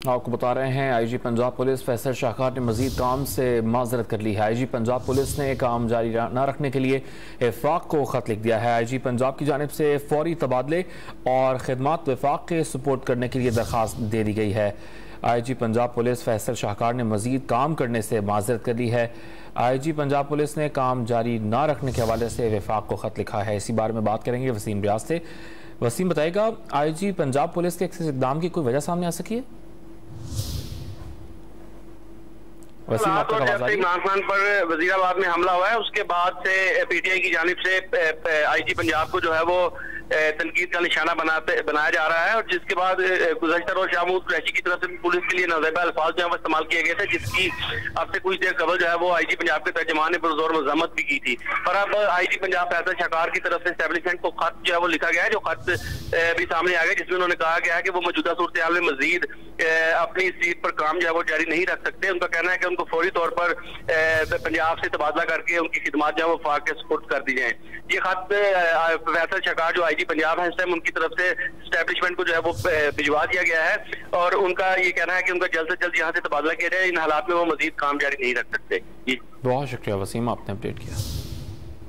आपको बता रहे हैं आईजी पंजाब पुलिस फैसल शाहकार ने मजीद काम से माजरत कर ली है। आईजी पंजाब पुलिस ने काम जारी न रखने के लिए वफाक को खत लिख दिया है। आईजी पंजाब की जानिब से फौरी तबादले और खिदमात वफाक के सपोर्ट करने के लिए दरख्वास्त दे दी गई है। आईजी पंजाब पुलिस फैसल शाहकार ने मजीद काम करने से माजरत कर ली है। आईजी पंजाब पुलिस ने काम जारी न रखने के हवाले से वफाक को खत लिखा है। इसी बारे में बात करेंगे वसीम रियाज से। वसीम बताएगा, आईजी पंजाब पुलिस के इक़दाम की कोई वजह सामने आ सकी है? इमरान खान पर वजीराबाद में हमला हुआ है, उसके बाद से पीटीआई की जानिब से आईजी पंजाब को जो है वो तनकीद का निशाना बनाया जा रहा है। और जिसके बाद गुज़श्ता रोज शाह महमूद कुरैशी की तरफ से पुलिस के लिए नाज़ेबा अल्फाज जो है वो इस्तेमाल किए गए थे, जिसकी अब से कुछ देर कबल जो है वो आईजी पंजाब के तर्जुमान ने पुरज़ोर मज़म्मत भी की थी। पर अब आईजी पंजाब फैसल शाहकार की तरफ से एस्टेब्लिशमेंट को खत जो है वो लिखा गया है, जो खत भी सामने आ गया, जिसमें उन्होंने कहा गया है कि वो मौजूदा सूरत हाल में मजीद अपनी सीट पर काम जो है वो जारी नहीं रख सकते। उनका कहना है कि उनको फौरी तौर पर पंजाब से तबादला करके उनकी खिदमत जो है वो वफाक के सपोर्ट कर दी जाए। ये खत फैसल शाहकार जो आईजी पंजाब है इस टाइम उनकी तरफ से एस्टेब्लिशमेंट को जो है वो भिजवा दिया गया है और उनका ये कहना है कि उनका जल्द से जल्द यहाँ से तबादला किया जाए। इन हालात में वो मजीद काम जारी नहीं रख सकते। जी बहुत शुक्रिया वसीम, आपने अपडेट किया।